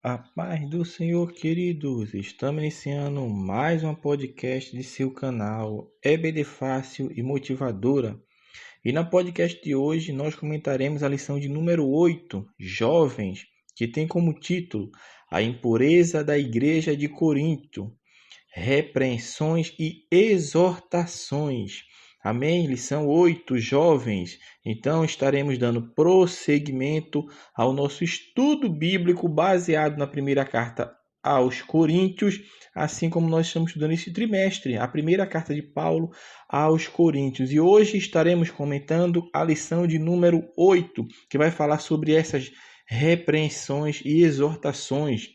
A paz do Senhor, queridos. Estamos iniciando mais um podcast de seu canal EBD Fácil e Motivadora. E na podcast de hoje nós comentaremos a lição de número 8, Jovens, que tem como título A Impureza da Igreja de Corinto, Repreensões e Exortações. Amém? Lição 8, jovens. Então estaremos dando prosseguimento ao nosso estudo bíblico baseado na primeira carta aos Coríntios, assim como nós estamos estudando esse trimestre, a primeira carta de Paulo aos Coríntios. E hoje estaremos comentando a lição de número 8, que vai falar sobre essas repreensões e exortações,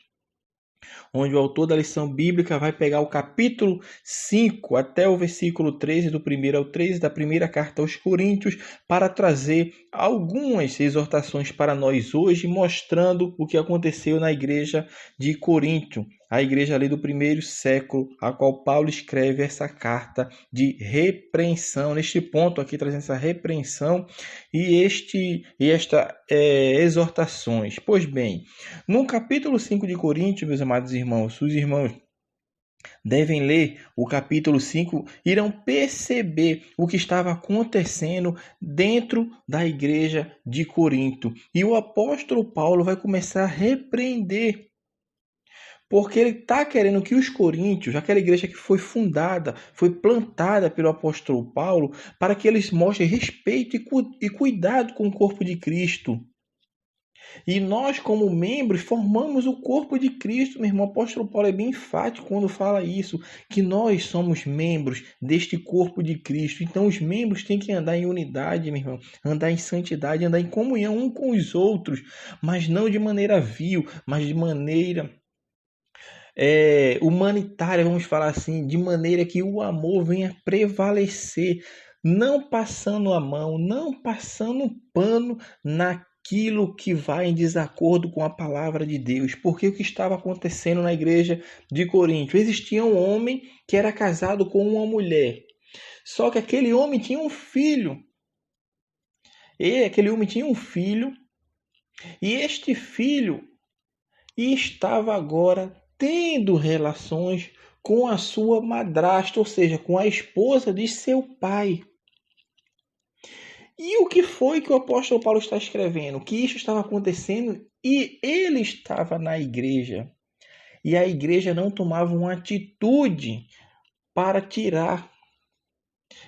onde o autor da lição bíblica vai pegar o capítulo 5 até o versículo 13, do 1 ao 13 da primeira carta aos Coríntios, para trazer algumas exortações para nós hoje, mostrando o que aconteceu na igreja de Corinto, a igreja ali do primeiro século, a qual Paulo escreve essa carta de repreensão, neste ponto aqui trazendo essa repreensão e esta exortações. Pois bem, no capítulo 5 de Coríntios, meus amados irmãos, os irmãos devem ler o capítulo 5, irão perceber o que estava acontecendo dentro da igreja de Corinto. E o apóstolo Paulo vai começar a repreender, porque ele está querendo que os coríntios, aquela igreja que foi fundada, foi plantada pelo apóstolo Paulo, para que eles mostrem respeito e cuidado com o corpo de Cristo. E nós, como membros, formamos o corpo de Cristo, meu irmão. O apóstolo Paulo é bem enfático quando fala isso, que nós somos membros deste corpo de Cristo. Então, os membros têm que andar em unidade, meu irmão, andar em santidade, andar em comunhão um com os outros, mas não de maneira vil, mas de maneira humanitária, vamos falar assim, de maneira que o amor venha prevalecer, não passando a mão, não passando pano naquilo que vai em desacordo com a palavra de Deus. Porque o que estava acontecendo na igreja de Corinto? Existia um homem que era casado com uma mulher, só que aquele homem tinha um filho. E este filho estava agora tendo relações com a sua madrasta, ou seja, com a esposa de seu pai. E o que foi que o apóstolo Paulo está escrevendo? Que isso estava acontecendo e ele estava na igreja. E a igreja não tomava uma atitude para tirar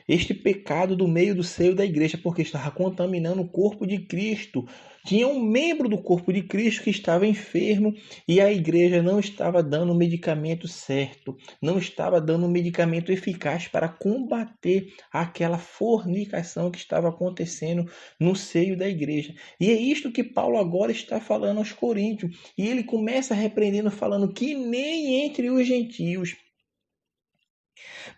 este pecado do meio do seio da igreja, porque estava contaminando o corpo de Cristo. Tinha um membro do corpo de Cristo que estava enfermo e a igreja não estava dando o medicamento certo, não estava dando o medicamento eficaz para combater aquela fornicação que estava acontecendo no seio da igreja. E é isto que Paulo agora está falando aos Coríntios. E ele começa repreendendo, falando que nem entre os gentios.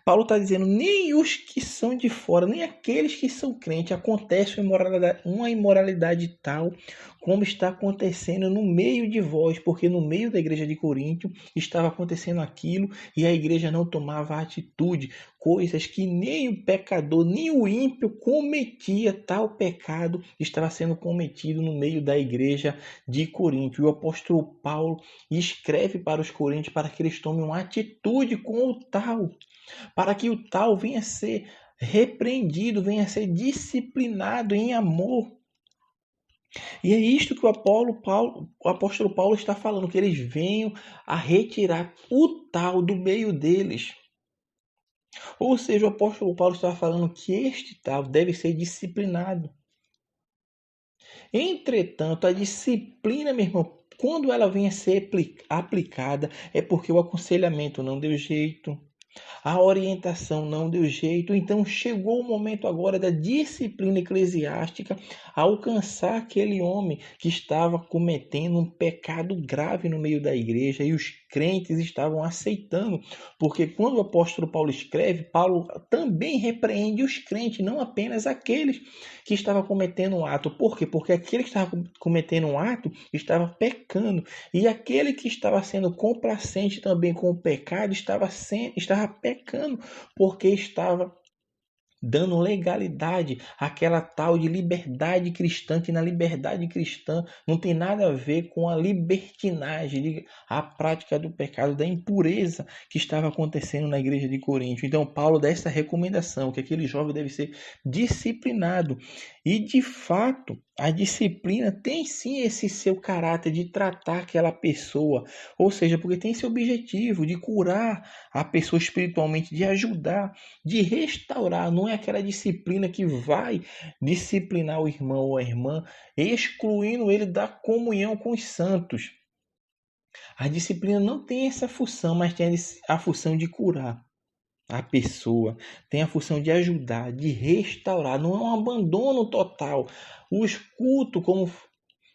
Paulo está dizendo, nem os que são de fora, nem aqueles que são crentes, acontece uma imoralidade tal como está acontecendo no meio de vós, porque no meio da igreja de Corinto estava acontecendo aquilo e a igreja não tomava atitude, coisas que nem o pecador, nem o ímpio cometia. Tal pecado estava sendo cometido no meio da igreja de Corinto. E o apóstolo Paulo escreve para os coríntios para que eles tomem uma atitude com o tal, para que o tal venha a ser repreendido, venha a ser disciplinado em amor. E é isto que o apóstolo Paulo está falando, que eles venham a retirar o tal do meio deles. Ou seja, o apóstolo Paulo está falando que este tal deve ser disciplinado. Entretanto, a disciplina, meu irmão, quando ela vem a ser aplicada, é porque o aconselhamento não deu jeito, a orientação não deu jeito. Então chegou o momento agora da disciplina eclesiástica alcançar aquele homem que estava cometendo um pecado grave no meio da igreja, e os crentes estavam aceitando, porque quando o apóstolo Paulo escreve, Paulo também repreende os crentes, não apenas aqueles que estavam cometendo um ato. Por quê? Porque aquele que estava cometendo um ato estava pecando, e aquele que estava sendo complacente também com o pecado estava pecando, porque estava dando legalidade àquela tal de liberdade cristã, que na liberdade cristã não tem nada a ver com a libertinagem, a prática do pecado, da impureza que estava acontecendo na igreja de Corinto. Então Paulo dá essa recomendação, que aquele jovem deve ser disciplinado. E de fato, a disciplina tem sim esse seu caráter de tratar aquela pessoa, ou seja, porque tem esse objetivo de curar a pessoa espiritualmente, de ajudar, de restaurar. Não é aquela disciplina que vai disciplinar o irmão ou a irmã, excluindo ele da comunhão com os santos. A disciplina não tem essa função, mas tem a função de curar a pessoa, tem a função de ajudar, de restaurar. Não é um abandono total. Os cultos, como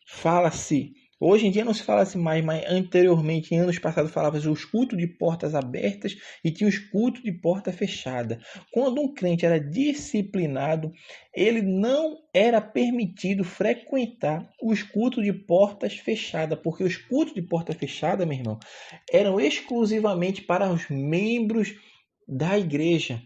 fala-se, hoje em dia não se fala assim mais, mas anteriormente, em anos passados, falava-se os cultos de portas abertas e tinha os cultos de porta fechada. Quando um crente era disciplinado, ele não era permitido frequentar os cultos de portas fechadas, porque os cultos de porta fechada, meu irmão, eram exclusivamente para os membros da igreja.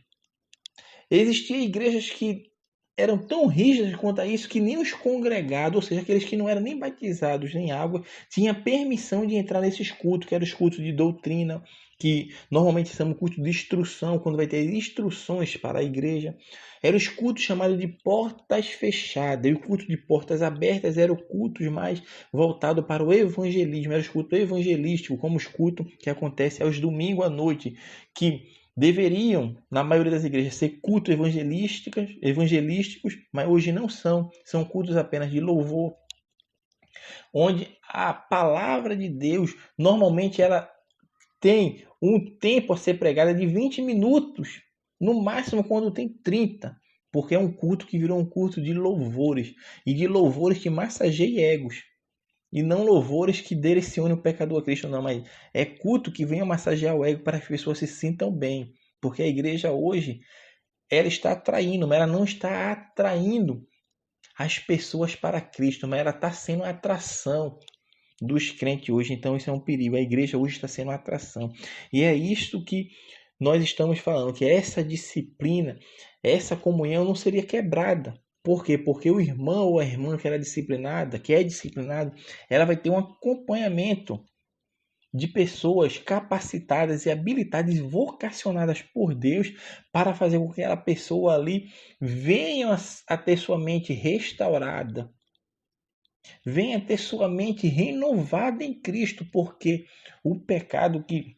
Existiam igrejas que eram tão rígidas quanto a isso que nem os congregados, ou seja, aqueles que não eram nem batizados em água, tinham permissão de entrar nesses cultos, que eram os cultos de doutrina, que normalmente são cultos de instrução, quando vai ter instruções para a igreja. Eram os cultos chamados de portas fechadas, e o culto de portas abertas era o culto mais voltado para o evangelismo, era os cultos evangelísticos, como os cultos que acontecem aos domingos à noite, que deveriam, na maioria das igrejas, ser cultos evangelísticos, mas hoje não são. São cultos apenas de louvor, onde a palavra de Deus, normalmente ela tem um tempo a ser pregada de 20 minutos, no máximo quando tem 30, porque é um culto que virou um culto de louvores, e de louvores que massageiem egos. E não louvores que direcionem o pecador a Cristo, não, mas é culto que venha massagear o ego para que as pessoas se sintam bem. Porque a igreja hoje, ela está atraindo, mas ela não está atraindo as pessoas para Cristo, mas ela está sendo a atração dos crentes hoje. Então isso é um perigo. A igreja hoje está sendo uma atração. E é isto que nós estamos falando, que essa disciplina, essa comunhão não seria quebrada. Por quê? Porque o irmão ou a irmã que era disciplinada, que é disciplinado, ela vai ter um acompanhamento de pessoas capacitadas e habilitadas, vocacionadas por Deus para fazer com que aquela pessoa ali venha a ter sua mente restaurada, venha ter sua mente renovada em Cristo, porque o pecado que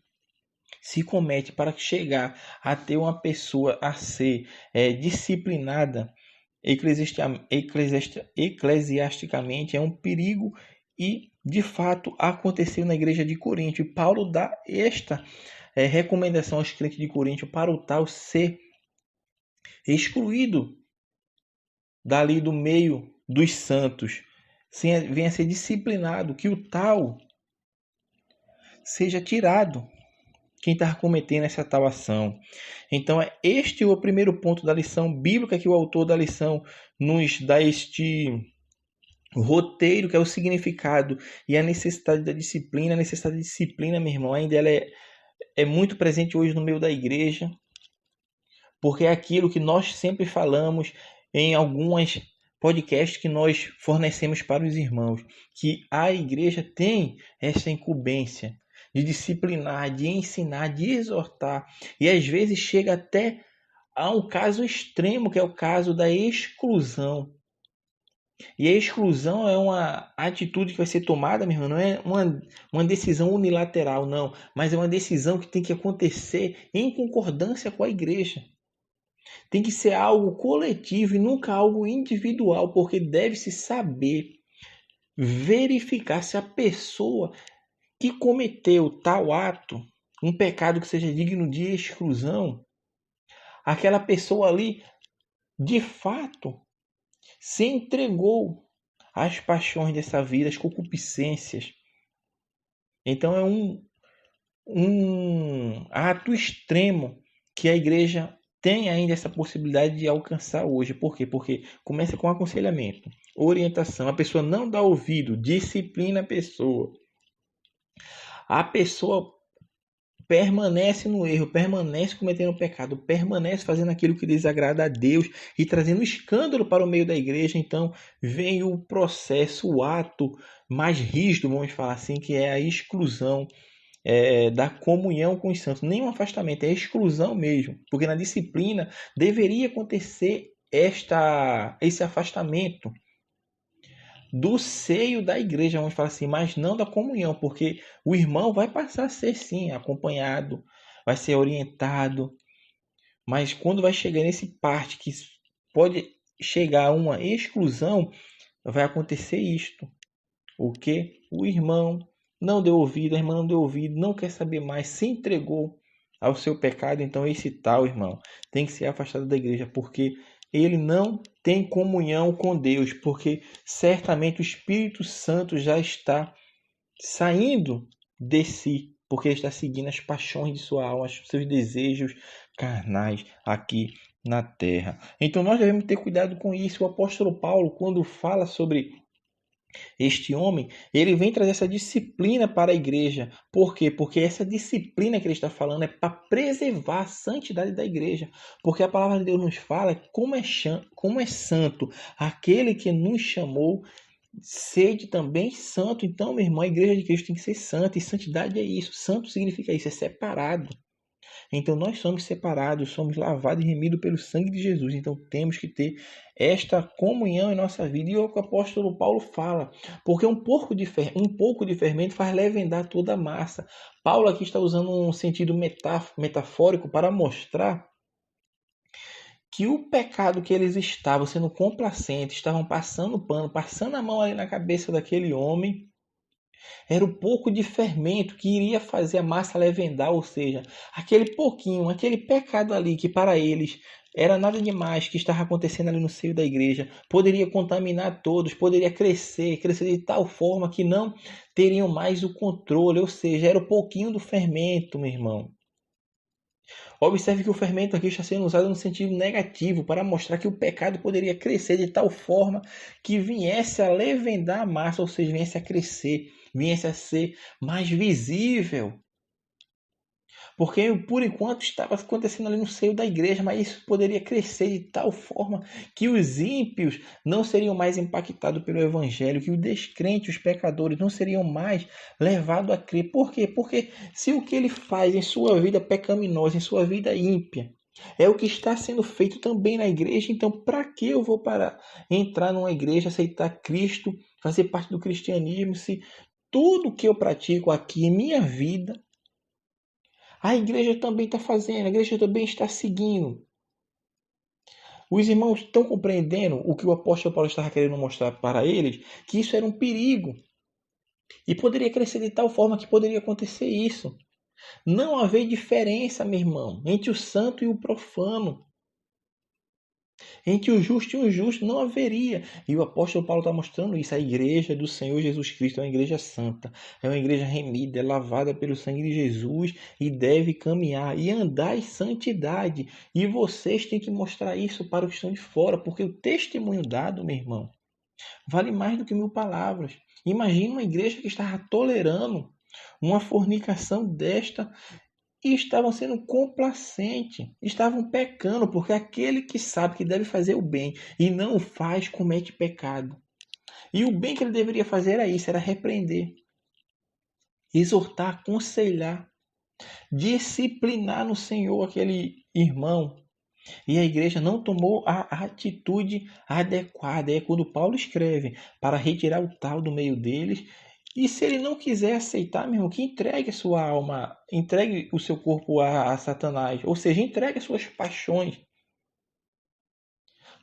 se comete para chegar a ter uma pessoa a ser disciplinada eclesiasticamente é um perigo e, de fato, aconteceu na igreja de Corinto. E Paulo dá esta recomendação aos crentes de Corinto para o tal ser excluído dali do meio dos santos, venha a ser disciplinado, que o tal seja tirado, quem está cometendo essa tal ação. Então, este é o primeiro ponto da lição bíblica que o autor da lição nos dá este roteiro, que é o significado e a necessidade da disciplina. A necessidade da disciplina, meu irmão, ainda ela é muito presente hoje no meio da igreja, porque é aquilo que nós sempre falamos em algumas podcasts que nós fornecemos para os irmãos, que a igreja tem essa incumbência de disciplinar, de ensinar, de exortar, e às vezes chega até a um caso extremo, que é o caso da exclusão. E a exclusão é uma atitude que vai ser tomada, meu irmão, não é uma decisão unilateral, não, mas é uma decisão que tem que acontecer em concordância com a igreja. Tem que ser algo coletivo e nunca algo individual, porque deve-se saber verificar se a pessoa que cometeu tal ato, um pecado que seja digno de exclusão, aquela pessoa ali, de fato, se entregou às paixões dessa vida, às concupiscências. Então é um ato extremo que a igreja tem ainda essa possibilidade de alcançar hoje. Por quê? Porque começa com aconselhamento, orientação. A pessoa não dá ouvido, disciplina a pessoa. A pessoa permanece no erro, permanece cometendo pecado, permanece fazendo aquilo que desagrada a Deus e trazendo escândalo para o meio da igreja, então vem o processo, o ato mais rígido, vamos falar assim, que é a exclusão da comunhão com os santos. Nem um afastamento, é exclusão mesmo, porque na disciplina deveria acontecer esse afastamento do seio da igreja, vamos falar assim, mas não da comunhão, porque o irmão vai passar a ser sim acompanhado, vai ser orientado, mas quando vai chegar nesse parte que pode chegar a uma exclusão, vai acontecer isto. O que? O irmão não deu ouvido, a irmã não deu ouvido, não quer saber mais, se entregou ao seu pecado, então esse tal irmão tem que ser afastado da igreja, porque ele não tem comunhão com Deus, porque certamente o Espírito Santo já está saindo de si, porque ele está seguindo as paixões de sua alma, os seus desejos carnais aqui na terra. Então nós devemos ter cuidado com isso. O apóstolo Paulo, quando fala sobre este homem, ele vem trazer essa disciplina para a igreja. Por quê? Porque essa disciplina que ele está falando é para preservar a santidade da igreja. Porque a palavra de Deus nos fala como é santo aquele que nos chamou, sede também santo. Então, meu irmão, a igreja de Cristo tem que ser santa. E santidade é isso. Santo significa isso, é separado. Então nós somos separados, somos lavados e remidos pelo sangue de Jesus. Então temos que ter esta comunhão em nossa vida. E é o que o apóstolo Paulo fala, porque um pouco de fermento faz levedar toda a massa. Paulo aqui está usando um sentido metafórico para mostrar que o pecado que eles estavam sendo complacentes, estavam passando pano, passando a mão ali na cabeça daquele homem, era o pouco de fermento que iria fazer a massa levedar, ou seja, aquele pouquinho, aquele pecado ali que para eles era nada demais que estava acontecendo ali no seio da igreja, poderia contaminar todos, poderia crescer de tal forma que não teriam mais o controle, ou seja, era o pouquinho do fermento, meu irmão. Observe que o fermento aqui está sendo usado no sentido negativo para mostrar que o pecado poderia crescer de tal forma que viesse a levedar a massa, ou seja, viesse a crescer, viesse a ser mais visível. Porque por enquanto estava acontecendo ali no seio da igreja, mas isso poderia crescer de tal forma que os ímpios não seriam mais impactados pelo evangelho, que os descrentes, os pecadores não seriam mais levados a crer. Por quê? Porque se o que ele faz em sua vida pecaminosa, em sua vida ímpia, é o que está sendo feito também na igreja, então para que eu vou entrar numa igreja, aceitar Cristo, fazer parte do cristianismo, se tudo que eu pratico aqui em minha vida a igreja também está fazendo, a igreja também está seguindo. Os irmãos estão compreendendo o que o apóstolo Paulo estava querendo mostrar para eles, que isso era um perigo. E poderia crescer de tal forma que poderia acontecer isso. Não haver diferença, meu irmão, entre o santo e o profano. Entre o justo e o injusto não haveria. E o apóstolo Paulo está mostrando isso. A igreja do Senhor Jesus Cristo é uma igreja santa. É uma igreja remida, é lavada pelo sangue de Jesus e deve caminhar e andar em santidade. E vocês têm que mostrar isso para os que estão de fora, porque o testemunho dado, meu irmão, vale mais do que 1000 palavras. Imagina uma igreja que estava tolerando uma fornicação desta e estavam sendo complacentes, estavam pecando, porque aquele que sabe que deve fazer o bem e não o faz, comete pecado. E o bem que ele deveria fazer era isso, era repreender, exortar, aconselhar, disciplinar no Senhor aquele irmão. E a igreja não tomou a atitude adequada. É quando Paulo escreve para retirar o tal do meio deles. E se ele não quiser aceitar, meu irmão, que entregue a sua alma, entregue o seu corpo a Satanás. Ou seja, entregue as suas paixões.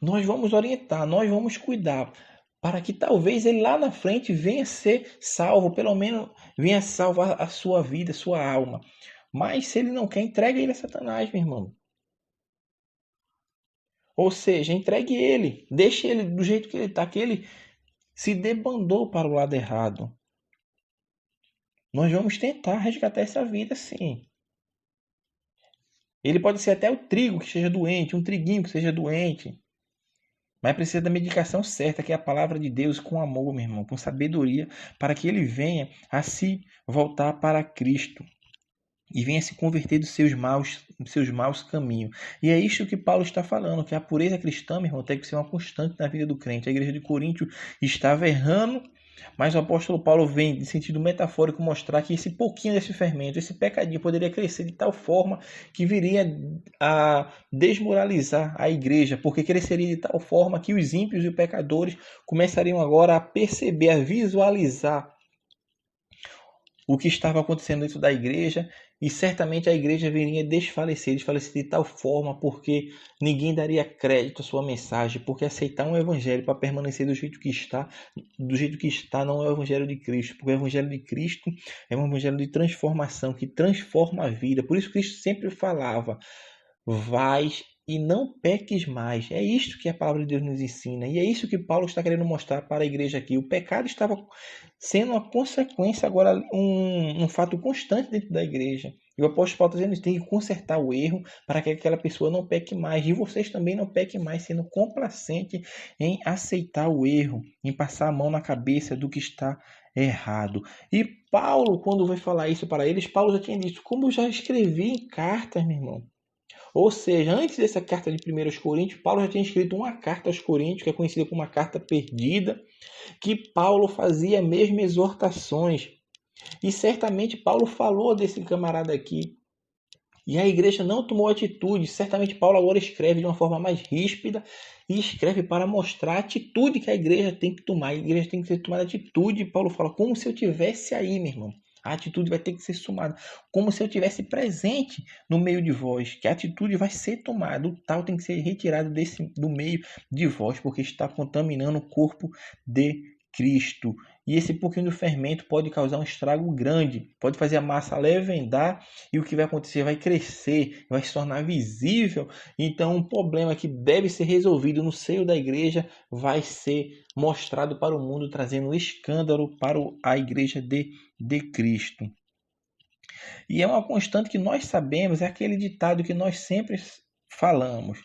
Nós vamos orientar, nós vamos cuidar, para que talvez ele lá na frente venha ser salvo, pelo menos venha salvar a sua vida, a sua alma. Mas se ele não quer, entregue ele a Satanás, meu irmão. Ou seja, entregue ele, deixe ele do jeito que ele está, que ele se debandou para o lado errado. Nós vamos tentar resgatar essa vida, sim. Ele pode ser até o trigo que esteja doente, um triguinho que seja doente. Mas precisa da medicação certa, que é a palavra de Deus, com amor, meu irmão, com sabedoria, para que ele venha a se voltar para Cristo. e venha se converter dos seus maus caminhos. E é isto que Paulo está falando, que a pureza cristã, meu irmão, tem que ser uma constante na vida do crente. A igreja de Coríntio estava errando, mas o apóstolo Paulo vem, de sentido metafórico, mostrar que esse pouquinho desse fermento, esse pecadinho, poderia crescer de tal forma que viria a desmoralizar a igreja, porque cresceria de tal forma que os ímpios e os pecadores começariam agora a perceber, a visualizar o que estava acontecendo dentro da igreja, e certamente a igreja viria desfalecer de tal forma porque ninguém daria crédito à sua mensagem, porque aceitar um evangelho para permanecer do jeito que está não é o evangelho de Cristo, porque o evangelho de Cristo é um evangelho de transformação, que transforma a vida. Por isso Cristo sempre falava: vais e não peques mais. É isto que a palavra de Deus nos ensina. E é isso que Paulo está querendo mostrar para a igreja aqui. O pecado estava sendo uma consequência, agora um fato constante dentro da igreja. E o apóstolo Paulo está dizendo que tem que consertar o erro para que aquela pessoa não peque mais. E vocês também não pequem mais, sendo complacente em aceitar o erro, em passar a mão na cabeça do que está errado. E Paulo, quando vai falar isso para eles, Paulo já tinha dito: como eu já escrevi em cartas, meu irmão. Ou seja, antes dessa carta de 1 Coríntios, Paulo já tinha escrito uma carta aos Coríntios, que é conhecida como uma carta perdida, que Paulo fazia mesmo exortações. E certamente Paulo falou desse camarada aqui. E a igreja não tomou atitude. Certamente Paulo agora escreve de uma forma mais ríspida e escreve para mostrar a atitude que a igreja tem que tomar. A igreja tem que ser tomada atitude. Paulo fala: como se eu tivesse aí, meu irmão. A atitude vai ter que ser tomada, como se eu tivesse presente no meio de vós, que a atitude vai ser tomada. O tal tem que ser retirado do meio de vós, porque está contaminando o corpo de Cristo. E esse pouquinho do fermento pode causar um estrago grande, pode fazer a massa levedar, e o que vai acontecer? Vai crescer, vai se tornar visível. Então, um problema que deve ser resolvido no seio da igreja vai ser mostrado para o mundo, trazendo escândalo para a igreja de Cristo. E é uma constante que nós sabemos, é aquele ditado que nós sempre falamos: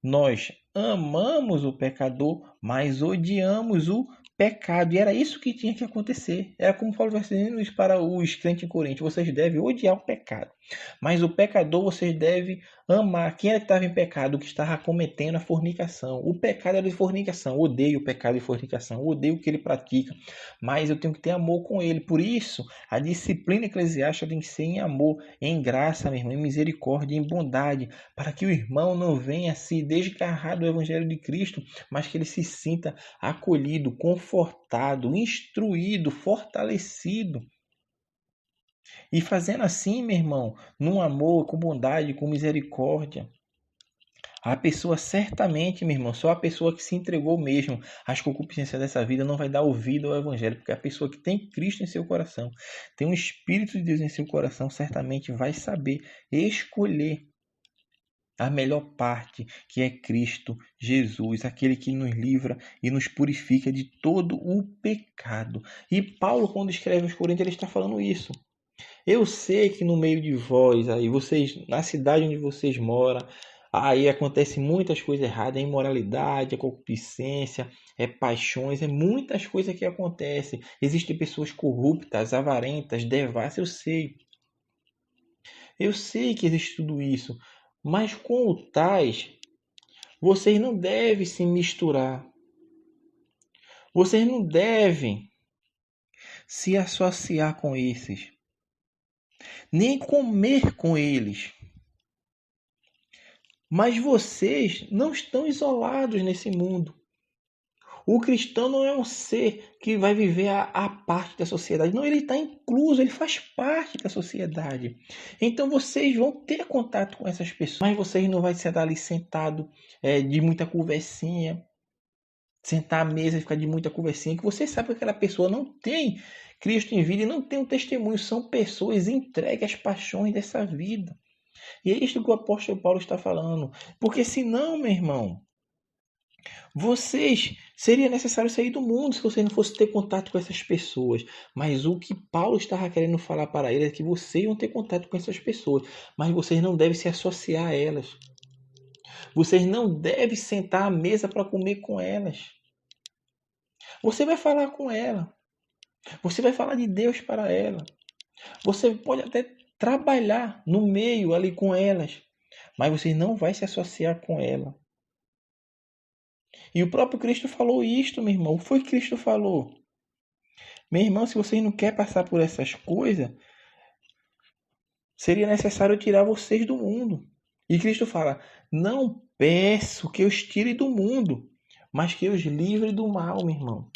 nós amamos o pecador, mas odiamos o pecado. E era isso que tinha que acontecer. Era como Paulo vai dizendo isso para os crentes em Corinto: vocês devem odiar o pecado, mas o pecador vocês devem amar. Quem era que estava em pecado? O que estava cometendo a fornicação. O pecado era de fornicação. Odeio o pecado de fornicação, odeio o que ele pratica, mas eu tenho que ter amor com ele. Por isso, a disciplina eclesiástica tem que ser em amor, em graça, meu irmão, em misericórdia, em bondade, para que o irmão não venha se desgarrar do evangelho de Cristo, mas que ele se sinta acolhido, confortado, instruído, fortalecido. E fazendo assim, meu irmão, num amor, com bondade, com misericórdia, a pessoa certamente, meu irmão, só a pessoa que se entregou mesmo às concupiscências dessa vida não vai dar ouvido ao evangelho, porque a pessoa que tem Cristo em seu coração, tem um Espírito de Deus em seu coração, certamente vai saber escolher a melhor parte, que é Cristo Jesus, aquele que nos livra e nos purifica de todo o pecado. E Paulo, quando escreve aos Coríntios, ele está falando isso. Eu sei que no meio de vós, aí vocês, na cidade onde vocês moram, aí acontece muitas coisas erradas, é imoralidade, é concupiscência, é paixões, é muitas coisas que acontecem. Existem pessoas corruptas, avarentas, devassas, eu sei. Eu sei que existe tudo isso, mas com o tais, vocês não devem se misturar. Vocês não devem se associar com esses, nem comer com eles. Mas vocês não estão isolados nesse mundo. O cristão não é um ser que vai viver a parte da sociedade. Não, ele está incluso, ele faz parte da sociedade. Então vocês vão ter contato com essas pessoas, mas vocês não vão sentar ali sentado de muita conversinha, sentar à mesa e ficar de muita conversinha, que você sabe que aquela pessoa não tem Cristo em vida e não tem um testemunho. São pessoas entregues às paixões dessa vida. E é isto que o apóstolo Paulo está falando. Porque senão, meu irmão, seria necessário sair do mundo se você não fosse ter contato com essas pessoas. Mas o que Paulo estava querendo falar para ele é que vocês vão ter contato com essas pessoas, mas vocês não devem se associar a elas. Vocês não devem sentar à mesa para comer com elas. Você vai falar com ela. Você vai falar de Deus para ela. Você pode até trabalhar no meio ali com elas, mas você não vai se associar com ela. E o próprio Cristo falou isto, meu irmão. O que foi que Cristo falou? Meu irmão, se você não quer passar por essas coisas, seria necessário tirar vocês do mundo. E Cristo fala: não peço que eu os tire do mundo, mas que eu os livre do mal, meu irmão.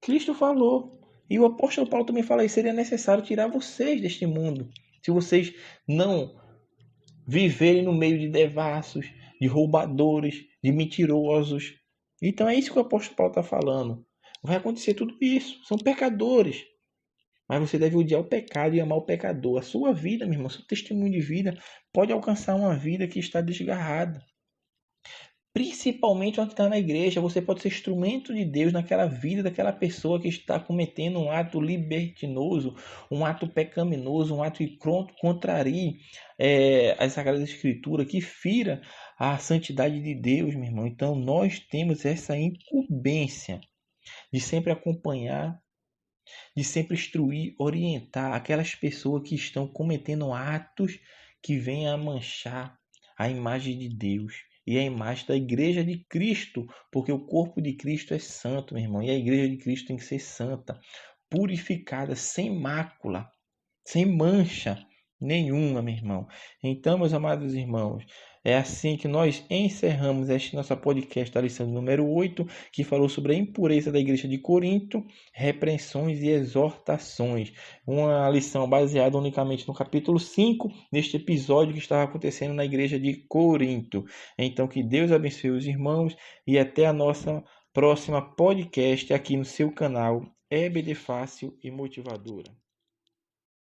Cristo falou. E o apóstolo Paulo também fala: seria necessário tirar vocês deste mundo. Se vocês não viverem no meio de devassos, de roubadores, de mentirosos. Então é isso que o apóstolo Paulo está falando. Vai acontecer tudo isso. São pecadores. Mas você deve odiar o pecado e amar o pecador. A sua vida, meu irmão, seu testemunho de vida pode alcançar uma vida que está desgarrada. Principalmente onde está na igreja, você pode ser instrumento de Deus naquela vida daquela pessoa que está cometendo um ato libertinoso, um ato pecaminoso, um ato que contrarie as Sagradas Escrituras, que fira a santidade de Deus, meu irmão. Então nós temos essa incumbência de sempre acompanhar, de sempre instruir, orientar aquelas pessoas que estão cometendo atos que venham a manchar a imagem de Deus e a imagem da igreja de Cristo, porque o corpo de Cristo é santo, meu irmão, e a igreja de Cristo tem que ser santa, purificada, sem mácula, sem mancha nenhuma, meu irmão. Então, meus amados irmãos, é assim que nós encerramos este nosso podcast, a lição número 8, que falou sobre a impureza da igreja de Corinto, repreensões e exortações. Uma lição baseada unicamente no capítulo 5, neste episódio que estava acontecendo na igreja de Corinto. Então, que Deus abençoe os irmãos e até a nossa próxima podcast aqui no seu canal EBD Fácil e Motivadora.